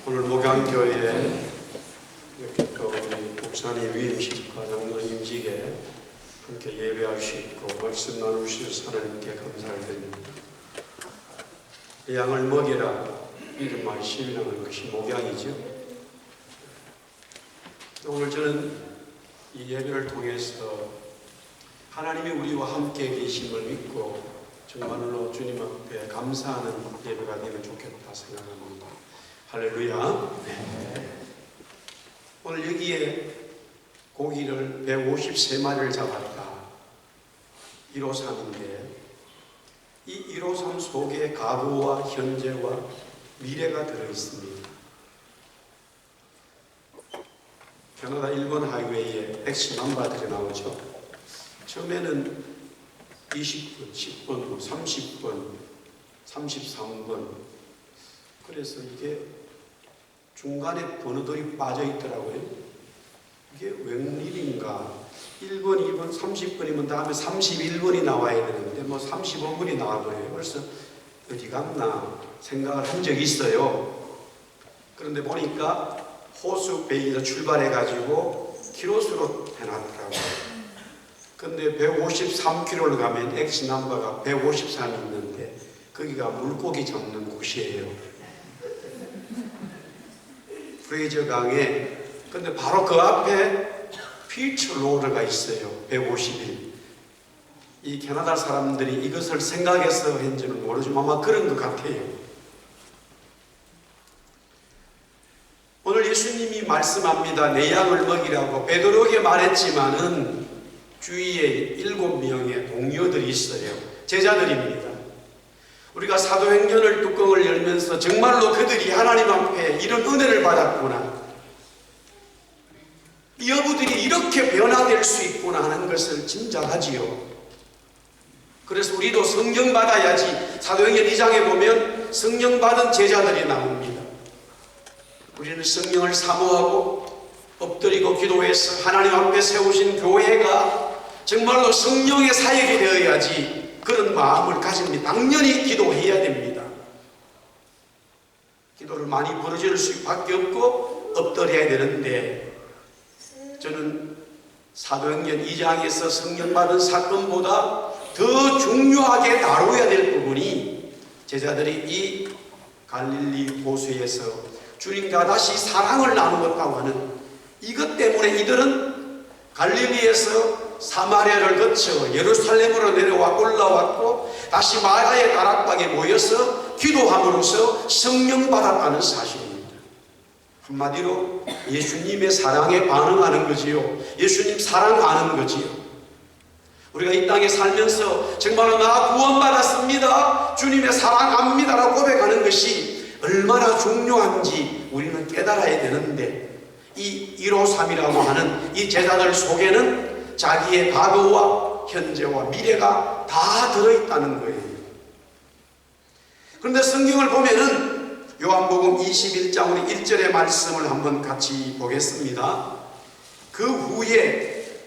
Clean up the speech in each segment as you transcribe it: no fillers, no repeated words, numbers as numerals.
오늘 목양교회에 이렇게 또 우리 목사님 위임식과 장로 임직에 함께 예배할 수 있고 말씀 나눌 수 있어서 하나님께 감사를 드립니다. 양을 먹이라 이름만 시인하는 것이 목양이죠. 오늘 저는 이 예배를 통해서 하나님이 우리와 함께 계심을 믿고 정말로 주님 앞에 감사하는 예배가 되면 좋겠다 생각합니다. 할렐루야. 네. 오늘 여기에 고기를 153마리를 잡았다. 153인데 이 153 속에 과거와 현재와 미래가 들어있습니다. 캐나다 일본 하이웨이에 엑시 넘버들이 나오죠. 처음에는 20분, 10분, 30분, 33분. 그래서 이게 중간에 번호들이 빠져 있더라고요. 이게 웬일인가. 1번, 2번, 30분이면 다음에 31번이 나와야 되는데 뭐 35분이 나와버려요. 그래서 어디 갔나 생각을 한 적이 있어요. 그런데 보니까 호수베이에서 출발해가지고 키로수로 해놨더라고요. 근데 153km를 가면 엑시 넘버가 153이 있는데 거기가 물고기 잡는 곳이에요. 프레이저 강에. 근데 바로 그 앞에 피처 로드가 있어요. 151. 이 캐나다 사람들이 이것을 생각해서 했는지는 모르지만 아마 그런 것 같아요. 오늘 예수님이 말씀합니다. 내 양을 먹이라고 베드로에게 말했지만은 주위에 7명의 동료들이 있어요. 제자들입니다. 우리가 사도행전을 뚜껑을 열면서 정말로 그들이 하나님 앞에 이런 은혜를 받았구나, 이 어부들이 이렇게 변화될 수 있구나 하는 것을 짐작하지요. 그래서 우리도 성령 받아야지. 사도행전 2장에 보면 성령 받은 제자들이 나옵니다. 우리는 성령을 사모하고 엎드리고 기도해서 하나님 앞에 세우신 교회가 정말로 성령의 사역이 되어야지 그런 마음을 가집니다. 당연히 기도해야 됩니다. 기도를 많이 부르짖을 수밖에 없고 엎드려야 되는데, 저는 사도행전 2장에서 성령 받은 사건보다 더 중요하게 다뤄야 될 부분이 제자들이 이 갈릴리 호수에서 주님과 다시 사랑을 나누었다고 하는 이것 때문에 이들은 갈릴리에서 사마리아를 거쳐 예루살렘으로 내려와 올라왔고 다시 마가의 다락방에 모여서 기도함으로써 성령 받았다는 사실입니다. 한마디로 예수님의 사랑에 반응하는 거지요. 예수님 사랑하는 거지요. 우리가 이 땅에 살면서 정말로 나 구원받았습니다, 주님의 사랑합니다라고 고백하는 것이 얼마나 중요한지 우리는 깨달아야 되는데, 이 153이라고 하는 이 제자들 속에는 자기의 과거와 현재와 미래가 다 들어있다는 거예요. 그런데 성경을 보면은 요한복음 21장 우리 1절의 말씀을 한번 같이 보겠습니다. 그 후에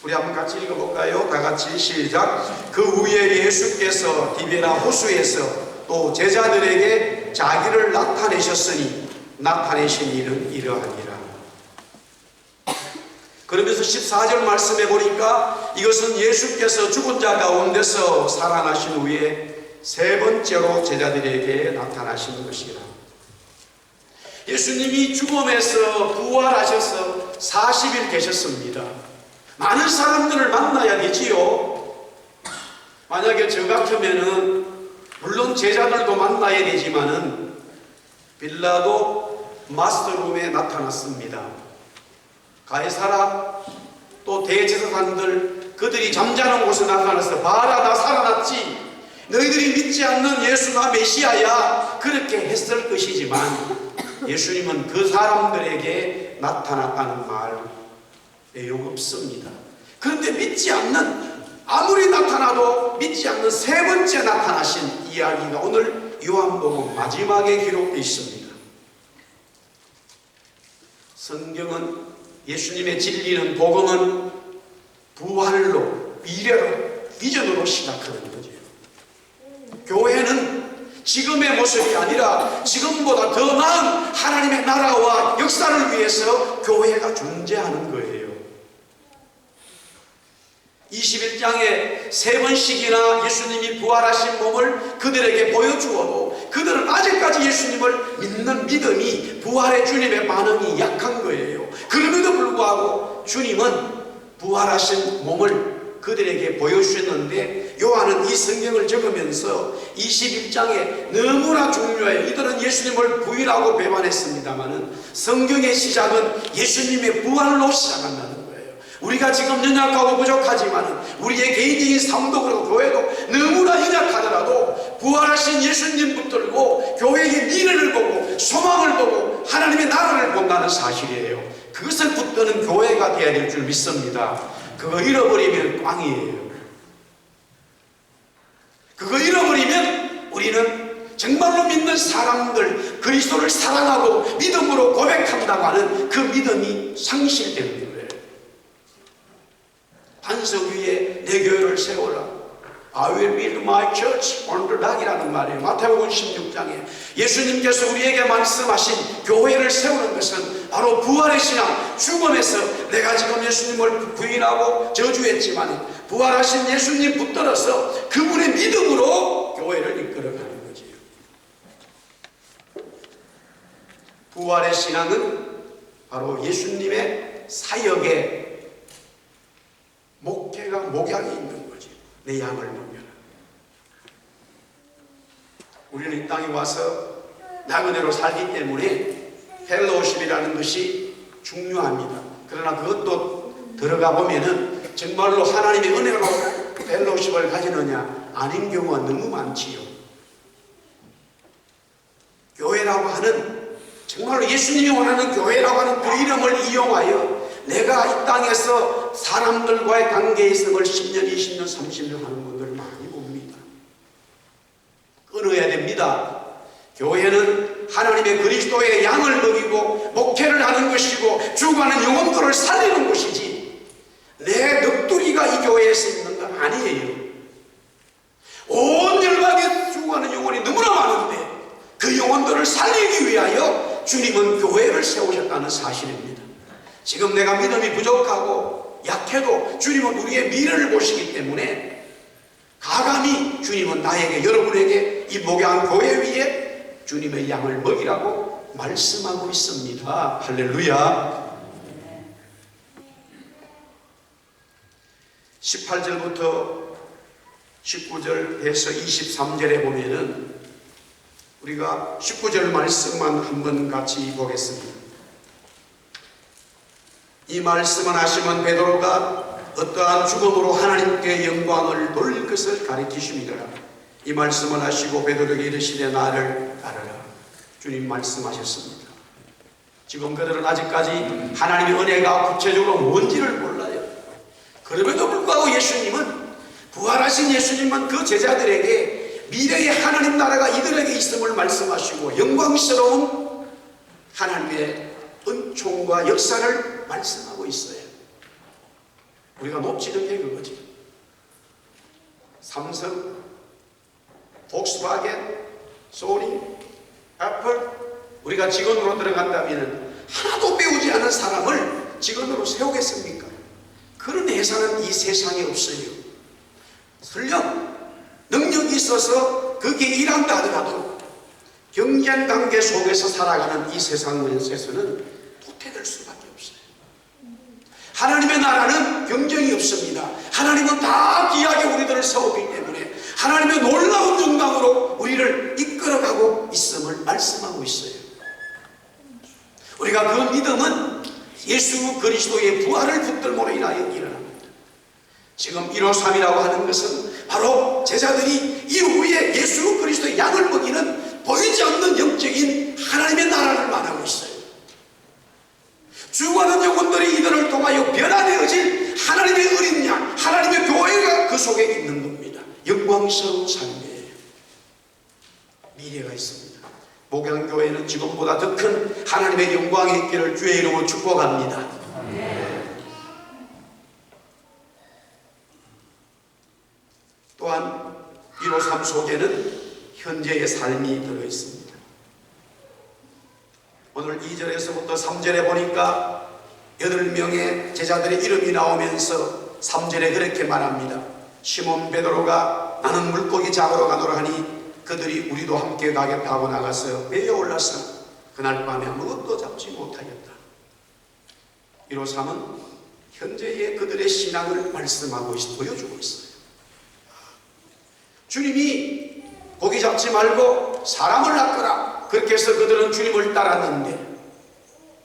우리 한번 같이 읽어볼까요? 다 같이 시작. 그 후에 예수께서 디베라 호수에서 또 제자들에게 자기를 나타내셨으니 나타내신 일은 이러하니라. 그러면서 14절 말씀해 보니까 이것은 예수께서 죽은 자 가운데서 살아나신 후에 세 번째로 제자들에게 나타나신 것이라. 예수님이 죽음에서 부활하셔서 40일 계셨습니다. 많은 사람들을 만나야 되지요. 만약에 저 같으면은 물론 제자들도 만나야 되지만은 빌라도 마스터룸에 나타났습니다. 가이사라 또 대제사장들 그들이 잠자는 곳에 나타나서 봐라, 나 살아났지, 너희들이 믿지 않는 예수가 메시아야, 그렇게 했을 것이지만 예수님은 그 사람들에게 나타났다는 말 내용 없습니다. 그런데 믿지 않는, 아무리 나타나도 믿지 않는 세 번째 나타나신 이야기가 오늘 요한복음 마지막에 기록되어 있습니다. 성경은, 예수님의 진리는, 복음은 부활로, 미래로, 비전으로 시작하는 거죠. 교회는 지금의 모습이 아니라 지금보다 더 나은 하나님의 나라와 역사를 위해서 교회가 존재하는 거예요. 21장에 3번씩이나 예수님이 부활하신 몸을 그들에게 보여주어도 그들은 아직까지 예수님을 믿는 믿음이 부활의 주님의 반응이 약한 거예요. 그럼에도 불구하고 주님은 부활하신 몸을 그들에게 보여주셨는데, 요한은 이 성경을 적으면서 21장에 너무나 중요해요. 이들은 예수님을 부인하고 배반했습니다마는 성경의 시작은 예수님의 부활로 시작한다는 거예요. 우리가 지금 연약하고 부족하지만 우리의 개인적인 삶도 그렇고 교회도 너무나 연약하더라도 부활하신 예수님 붙들고 교회의 미래를 보고 소망을 보고 하나님의 나라를 본다는 사실이에요. 그것을 붙드는 교회가 되어야 될 줄 믿습니다. 그거 잃어버리면 꽝이에요. 그거 잃어버리면 우리는 정말로 믿는 사람들, 그리스도를 사랑하고 믿음으로 고백한다고 하는 그 믿음이 상실되는 거예요. 반석 위에 내 교회를 세워라. I will build my church on the rock이라는 말이에요. 마태복음 16장에 예수님께서 우리에게 말씀하신 교회를 세우는 것은 바로 부활의 신앙, 죽음에서 내가 지금 예수님을 부인하고 저주했지만 부활하신 예수님 붙들어서 그분의 믿음으로 교회를 이끌어가는 거지요. 부활의 신앙은 바로 예수님의 사역의 목약이 있는 거지. 내 양을 먹여라. 우리는 이 땅에 와서 나그네로 살기 때문에 펠로우십이라는 것이 중요합니다. 그러나 그것도 들어가 보면은 정말로 하나님의 은혜로 펠로우십을 가지느냐 아닌 경우가 너무 많지요. 교회라고 하는, 정말로 예수님이 원하는 교회라고 하는 그 이름을 이용하여 내가 이 땅에서 사람들과의 관계에 있음을 10년, 20년, 30년 하는 분들 많이 봅니다. 끊어야 됩니다. 교회는 하나님의 그리스도의 양을 먹이고 목회를 하는 것이고 죽어가는 영혼들을 살리는 것이지 내 넋두리가 이 교회에서 있는 건 아니에요. 온 열방에 죽어가는 영혼이 너무나 많은데 그 영혼들을 살리기 위하여 주님은 교회를 세우셨다는 사실입니다. 지금 내가 믿음이 부족하고 약해도 주님은 우리의 미래를 보시기 때문에 가감히 주님은 나에게, 여러분에게 이 목양 교회 위에 주님의 양을 먹이라고 말씀하고 있습니다. 할렐루야. 18절부터 19절에서 23절에 보면은 우리가 19절 말씀만 한번 같이 보겠습니다. 이 말씀을 하시면 베드로가 어떠한 죽음으로 하나님께 영광을 돌릴 것을 가르치십니다. 이 말씀을 하시고 베드로에게 이르시되 나를 따르라. 주님 말씀하셨습니다. 지금 그들은 아직까지 하나님의 은혜가 구체적으로 뭔지를 몰라요. 그럼에도 불구하고 예수님은, 부활하신 예수님은 그 제자들에게 미래의 하나님 나라가 이들에게 있음을 말씀하시고 영광스러운 하나님의 은총과 역사를 말씀하고 있어요. 우리가 놓치는 게 그거지. 삼성, 폭스바겐, 소니, 애플, 우리가 직원으로 들어간다면 하나도 배우지 않은 사람을 직원으로 세우겠습니까? 그런 회사는 이 세상에 없어요. 설령 능력이 있어서 거기에 일한다 하더라도 경쟁관계 속에서 살아가는 이 세상에서는 도태될 수밖에 없어요. 하나님의 나라는 경쟁이 없습니다. 하나님은 다 귀하게 우리들을 세우기 때문에 하나님의 놀라운 영광으로 우리를 이끌어가고 있음을 말씀하고 있어요. 우리가 그 믿음은 예수 그리스도의 부활을 붙들므로 인하여 일어납니다. 지금 153이라고 하는 것은 바로 제자들이 이후에 예수 그리스도의 양을 먹이는 보이지 않는 영적인 하나님의 나라를 말하고 있어요. 죽어가는 영혼들이 이들을 통하여 변화되어질 하나님의 어린 양, 하나님의 교회가 그 속에 있는 겁니다. 영광스러운 삶이에요. 미래가 있습니다. 목양교회는 지금보다 더 큰 하나님의 영광이 있기를 주의 이름으로 축복합니다. 또한 153 속에는 현재의 삶이 들어있습니다. 오늘 2절에서부터 3절에 보니까 8명의 제자들의 이름이 나오면서 3절에 그렇게 말합니다. 시몬 베드로가 나는 물고기 잡으러 가노라 하니 그들이 우리도 함께 가겠다 하고 나가서 배에 올라서 그날 밤에 아무것도 잡지 못하였다. 1호 3은 현재의 그들의 신앙을 말씀하고 보여주고 있어요. 주님이 고기 잡지 말고 사람을 낚으라 그렇게 해서 그들은 주님을 따랐는데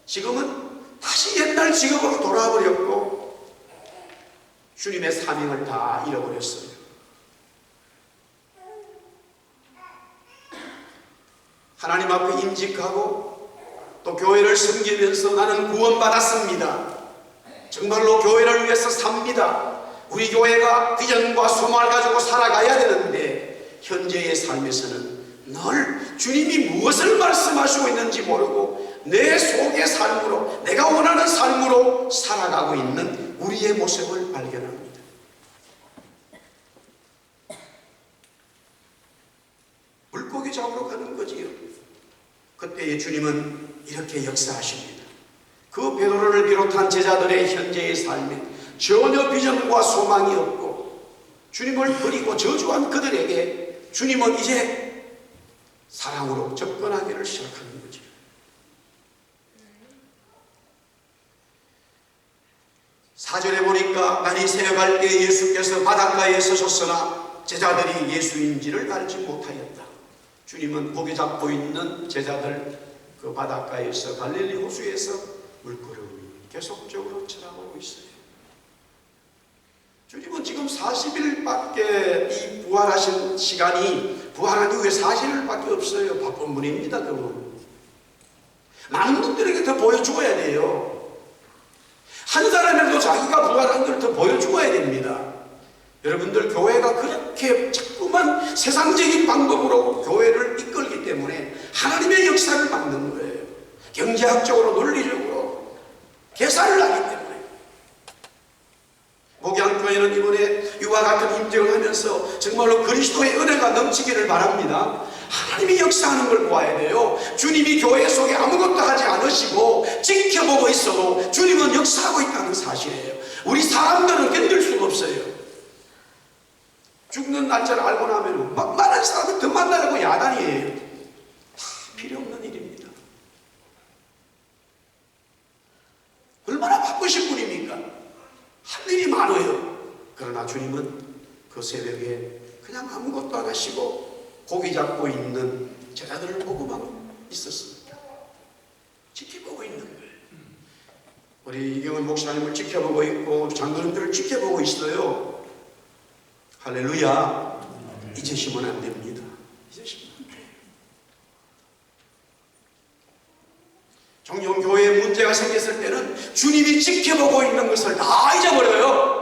지금은 다시 옛날 직업으로 돌아버렸고 주님의 사명을 다 잃어버렸어요. 하나님 앞에 임직하고 또 교회를 섬기면서 나는 구원받았습니다. 정말로 교회를 위해서 삽니다. 우리 교회가 비전과 소망을 가지고 살아가야 되는데 현재의 삶에서는 늘 주님이 무엇을 말씀하시고 있는지 모르고 내 속의 삶으로 내가 원하는 삶으로 살아가고 있는 우리의 모습을 발견합니다. 물고기 잡으러 가는 거지요. 그때의 주님은 이렇게 역사하십니다. 그 베드로를 비롯한 제자들의 현재의 삶에 전혀 비전과 소망이 없고 주님을 버리고 저주한 그들에게 주님은 이제 사랑으로 접근하기를 시작하는 거죠. 사절에 보니까 날이 새어갈 때 예수께서 바닷가에 서셨으나 제자들이 예수인지를 알지 못하였다. 주님은 고기 잡고 있는 제자들 그 바닷가에서 갈릴리 호수에서 물끄러미 계속적으로 쳐다보고 있어요. 주님은 지금 40일밖에 이 부활하신 시간이 부활한 이후에 40일밖에 없어요. 바쁜 분입니다. 그분. 많은 분들에게 더 보여주어야 돼요. 한 사람이라도 자기가 부활한 걸 더 보여주어야 됩니다. 여러분들 교회가 그렇게 자꾸만 세상적인 방법으로 교회를 이끌기 때문에 하나님의 역사를 막는 거예요. 경제학적으로 논리적으로 계산을 하기 때문에. 목양교회는 이번에 이와 같은 임직을 하면서 정말로 그리스도의 은혜가 넘치기를 바랍니다. 하나님이 역사하는 걸 보아야 돼요. 주님이 교회 속에 아무것도 하지 않으시고 지켜보고 있어도 주님은 역사하고 있다는 사실이에요. 우리 사람들은 견딜 수가 없어요. 죽는 날짜를 알고 나면 막 많은 사람을 더 만나려고 야단이에요. 다 필요 없는 일입니다. 얼마나 바쁘신 분입니까? 할 일이 많아요. 그러나 주님은 그 새벽에 그냥 아무것도 안 하시고 고기 잡고 있는 제자들을 보고만 있었습니다. 지켜보고 있는 거예요. 우리 이경은 목사님을 지켜보고 있고 장로님들을 지켜보고 있어요. 할렐루야. 잊으시면 안 됩니다. 잊으시면 안 돼요. 종종 교회에 문제가 생겼을 때는 주님이 지켜보고 있는 것을 다 잊어버려요.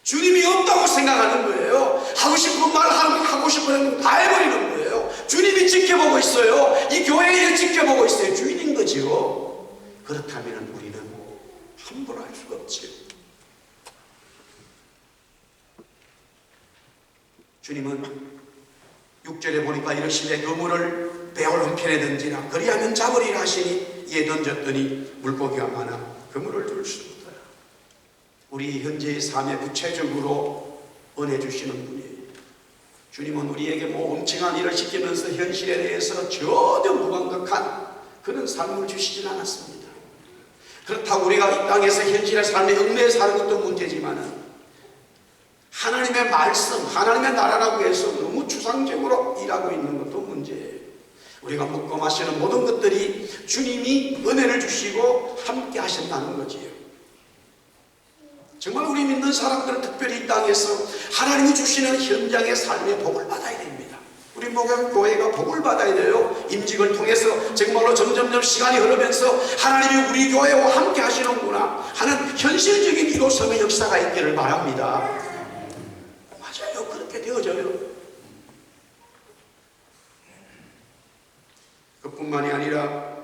주님이 없다고 생각하는 거예요. 하고 싶은 말 하고 싶은 다 해버리는 거예요. 주님이 지켜보고 있어요. 이 교회에 지켜보고 있어요. 주인인 거지요. 그렇다면 우리는 함부로 할 수가 없지요. 주님은 6절에 보니까 이러시되 그물을 배울 한편에 던지라 그리하면 잡으리라 하시니 이에 던졌더니 물고기가 많아 그물을 들 수 없더라. 우리 현재의 삶에 구체적으로 은혜 주시는 분이에요. 주님은 우리에게 뭐 엄청난 일을 시키면서 현실에 대해서 전혀 무감각한 그런 삶을 주시진 않았습니다. 그렇다고 우리가 이 땅에서 현실의 삶에 얽매여 사는 것도 문제지만은 하나님의 말씀, 하나님의 나라라고 해서 너무 추상적으로 일하고 있는 것도 문제예요. 우리가 먹고 마시는 모든 것들이 주님이 은혜를 주시고 함께 하신다는 거지요. 정말 우리 믿는 사람들은 특별히 이 땅에서 하나님이 주시는 현장의 삶의 복을 받아야 됩니다. 우리 목양교회가 복을 받아야 돼요. 임직을 통해서 정말로 점점점 시간이 흐르면서 하나님이 우리 교회와 함께 하시는구나 하는 현실적인 일로섬의 역사가 있기를 바랍니다. 맞아요. 그렇게 되어져요. 그뿐만이 아니라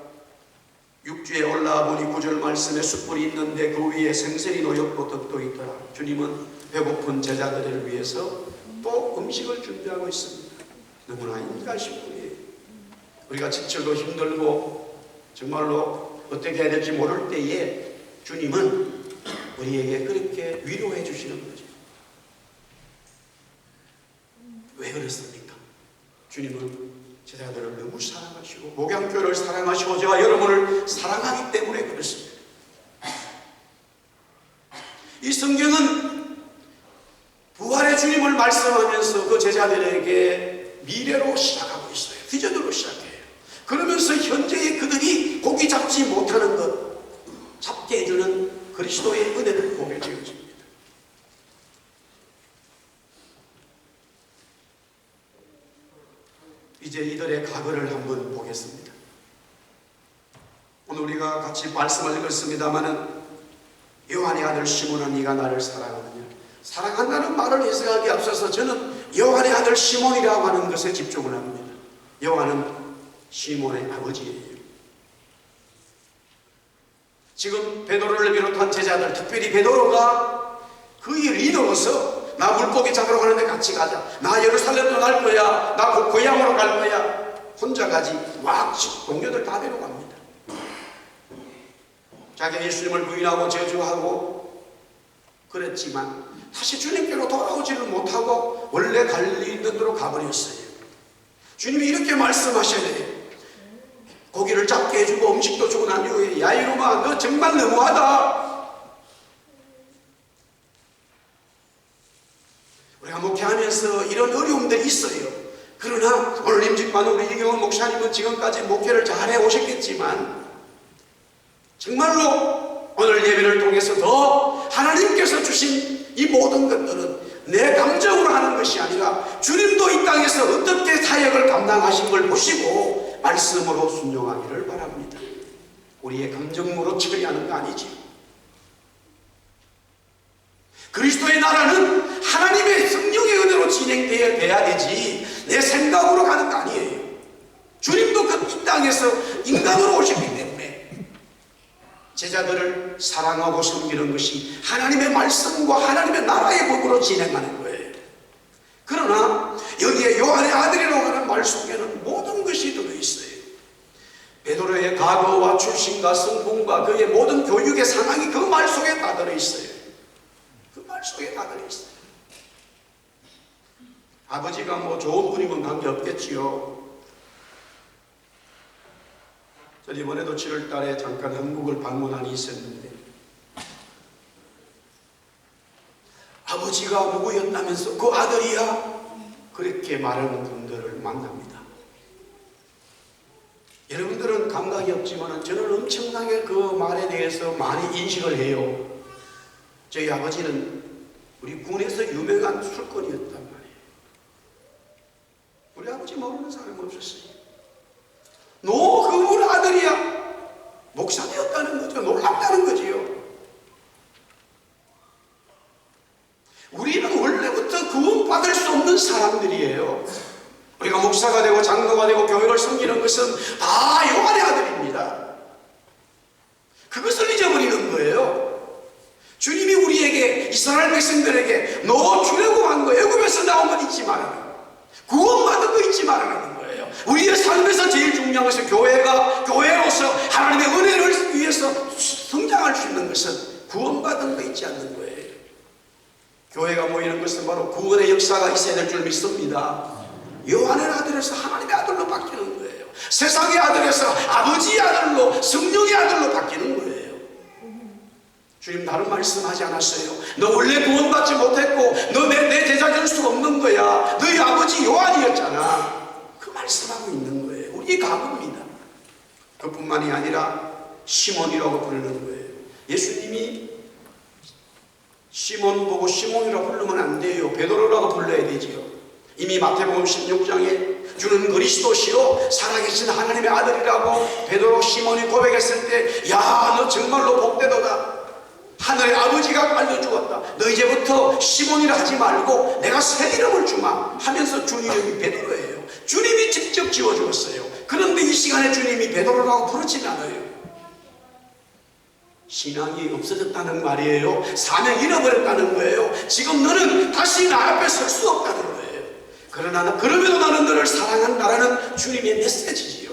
6주에 올라와 보니 9절 말씀에 숯불이 있는데 그 위에 생선이 놓였고 떡도 있더라. 주님은 배고픈 제자들을 위해서 또 음식을 준비하고 있습니다. 너무나 인간식물이에요. 우리가 지쳐도 힘들고 정말로 어떻게 해야 될지 모를 때에 주님은 우리에게 그렇게 위로해 주시는 거죠. 왜 그렇습니까? 주님은 제자들을 너무 사랑하시고 목양교회를 사랑하시고 제가 여러분을 사랑하기 때문에 그렇습니다. 이 성경은 부활의 주님을 말씀하면서 그 제자들에게 미래로 시작하고 있어요. 비전으로 시작해요. 그러면서 현재의 그들이 고기 잡지 못하는 것 잡게 해주는 그리스도의 은혜를 보게 되어집니다. 이제 이들의 과거를 한번 보겠습니다. 오늘 우리가 같이 말씀을 읽었습니다마는 요한의 아들 시몬아 네가 나를 사랑하느냐. 사랑한다는 말을 해석하기에 앞서서 저는 요한의 아들 시몬이라고 하는 것에 집중을 합니다. 요한은 시몬의 아버지예요. 지금 베드로를 비롯한 제자들, 특별히 베드로가 그의 리더로서 나 물고기 잡으러 가는데 같이 가자. 나 예루살렘도 갈 거야. 나 고향으로 갈 거야. 혼자 가지. 막 동료들 다 데려갑니다. 자기가 예수님을 부인하고 저주하고 그랬지만 다시 주님께로 돌아오지를 못하고 원래 갈 있는 대로 가버렸어요. 주님이 이렇게 말씀하셔야 돼요. 고기를 잡게 해주고 음식도 주고 난 이후에 야 이놈아 너 정말 너무하다. 우리가 목회하면서 이런 어려움들이 있어요. 그러나 오늘 임직관 우리 이경원 목사님은 지금까지 목회를 잘해 오셨겠지만 정말로 오늘 예배를 통해서 더 하나님께서 주신 이 모든 것들은 내 감정으로 하는 것이 아니라 주님도 이 땅에서 어떻게 사역을 감당하신 걸 보시고 말씀으로 순종하기를 바랍니다. 우리의 감정으로 처리하는 거 아니지. 그리스도의 나라는 하나님의 성령의 은혜로 진행되어야 되지 내 생각으로 가는 거 아니에요. 주님도 그 이 땅에서 인간으로 오셨기 때문에 제자들을 사랑하고 섬기는 것이 하나님의 말씀과 하나님의 나라의 법으로 진행하는 거예요. 그러나 여기에 요한의 아들이라고 하는 말 속에는 모든 것이 들어있어요. 베드로의 과거와 출신과 성품과 그의 모든 교육의 상황이 그 말 속에 다 들어있어요. 그 말 속에 다 들어있어요. 아버지가 뭐 좋은 분이면 관계없겠지요. 저 이번에도 7월 달에 잠깐 한국을 방문한 일이 있었는데 아버지가 누구였다면서 그 아들이야? 그렇게 말하는 분들을 만납니다. 여러분들은 감각이 없지만 저는 엄청나게 그 말에 대해서 많이 인식을 해요. 저희 아버지는 우리 군에서 유명한 술꾼이었단 말이에요. 우리 아버지 모르는 사람 없었어요. 너 그분 아들이야. 목사되었다는 거죠. 놀랍다는 거지요. 우리는 원래부터 구원받을 수 없는 사람들이에요. 우리가 목사가 되고 장로가 되고 교회를 섬기는 것은 다 요한의 아들입니다. 그것을 잊어버리는 거예요. 주님이 우리에게 이스라엘 백성들에게 너 출애굽한 거 애굽에서 나온 건 잊지 말아라. 구원받은 거 잊지 말아라는 거예요. 우리의 삶에서 제일 중요한 것은 교회로서 하나님의 은혜를 위해서 성장할 수 있는 것은 구원받은 거 잊지 않는 거예요. 교회가 모이는 것은 바로 구원의 역사가 있어야 될 줄 믿습니다. 요한의 아들에서 하나님의 아들로 바뀌는 거예요. 세상의 아들에서 아버지의 아들로 성령의 아들로 바뀌는 거예요. 주님 다른 말씀하지 않았어요. 너 원래 구원받지 못했고 너 내 제자 될 수가 없는 거야. 너희 아버지 요한이었잖아. 그 말씀하고 있는 거예요. 우리 가부입니다. 그뿐만이 아니라 시몬이라고 부르는 거예요. 예수님이 시몬 보고 시몬이라고 부르면 안 돼요. 베드로라고 불러야 되지요. 이미 마태복음 16장에 주는 그리스도시요 살아계신 하나님의 아들이라고 베드로 시몬이 고백했을 때 야 너 정말로 복되도다. 하늘의 아버지가 알려주었다. 너 이제부터 시몬이라 하지 말고 내가 새 이름을 주마 하면서 준 이름이 베드로예요. 주님이 직접 지어주었어요. 그런데 이 시간에 주님이 베드로라고 부르지 않아요. 신앙이 없어졌다는 말이에요. 사명 잃어버렸다는 거예요. 지금 너는 다시 나 앞에 설 수 없다는 거예요. 그러나 그럼에도 나는 너를 사랑한다라는 주님의 메시지지요.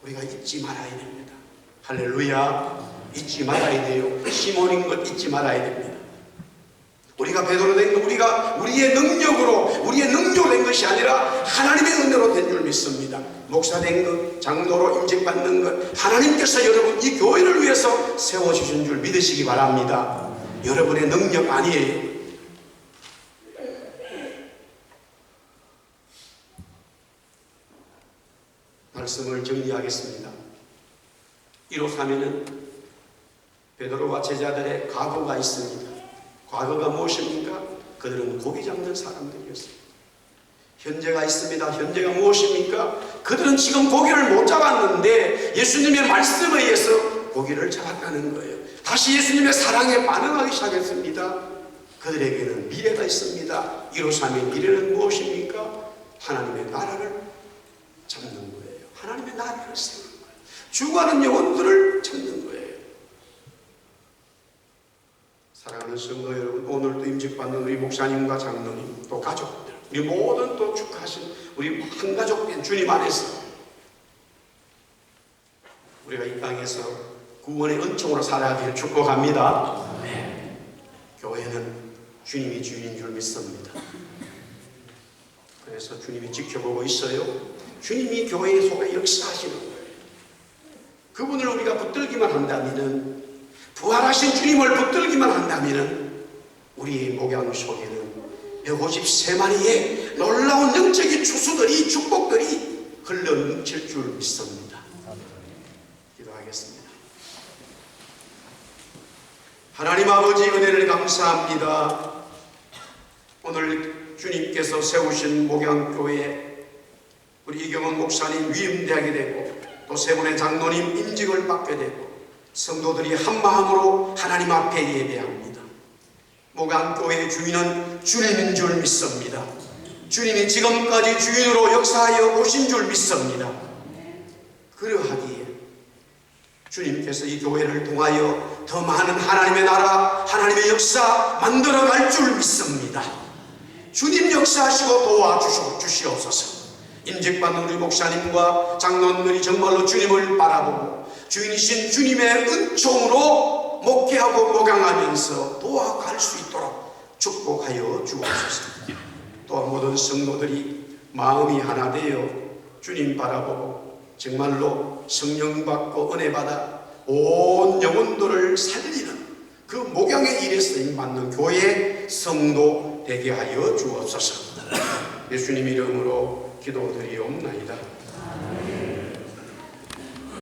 우리가 잊지 말아야 됩니다. 할렐루야. 잊지 말아야 돼요. 시몬인 것 잊지 말아야 됩니다. 우리가 베드로 된 것, 우리가 우리의 능력으로, 우리의 능력으로 된 것이 아니라 하나님의 은혜로 된 줄 믿습니다. 목사 된 것, 장로로 임직받는 것, 하나님께서 여러분 이 교회를 위해서 세워주신 줄 믿으시기 바랍니다. 여러분의 능력 아니에요. 말씀을 정리하겠습니다. 이렇다면은 베드로와 제자들의 과거가 있습니다. 과거가 무엇입니까? 그들은 고기 잡는 사람들이었습니다. 현재가 있습니다. 현재가 무엇입니까? 그들은 지금 고기를 못 잡았는데 예수님의 말씀에 의해서 고기를 잡았다는 거예요. 다시 예수님의 사랑에 반응하기 시작했습니다. 그들에게는 미래가 있습니다. 이로사면 미래는 무엇입니까? 하나님의 나라를 잡는 거예요. 하나님의 나라를 세우는 거예요. 죽어가는 영혼들을 잡는 거예요. 사랑하는 성도 여러분, 오늘도 임직받는 우리 목사님과 장로님, 또 가족들, 우리 모든 또 축하하신 우리 한 가족된 주님 안에서 우리가 이 땅에서 구원의 은총으로 살아가기를 축복합니다. 네. 교회는 주님이 주인인 줄 믿습니다. 그래서 주님이 지켜보고 있어요. 주님이 교회 속에 역사하시는 거예요. 그분을 우리가 붙들기만 한다면은, 부활하신 주님을 붙들기만 한다면은 우리의 목양 속에는 153마리의 놀라운 영적인 추수들이, 축복들이 흘러 넘칠 줄 믿습니다. 기도하겠습니다. 하나님 아버지 은혜를 감사합니다. 오늘 주님께서 세우신 목양교회 우리 이경원 목사님 위임되게 되고 또 세 분의 장로님 임직을 받게 되고 성도들이 한마음으로 하나님 앞에 예배합니다. 목양교회의 주인은 주님인 줄 믿습니다. 주님이 지금까지 주인으로 역사하여 오신 줄 믿습니다. 그러하기에 주님께서 이 교회를 통하여 더 많은 하나님의 나라, 하나님의 역사 만들어갈 줄 믿습니다. 주님 역사하시고 도와주시옵소서. 임직받는 우리 목사님과 장로님들이 정말로 주님을 바라보고 주인이신 주님의 은총으로 목회하고 목양하면서 도와갈 수 있도록 축복하여 주옵소서. 또 모든 성도들이 마음이 하나 되어 주님 바라보고 정말로 성령 받고 은혜 받아 온 영혼들을 살리는 그 목양의 일에 쓰임받는 교회 성도 되게 하여 주옵소서. 예수님 이름으로 기도드리옵나이다.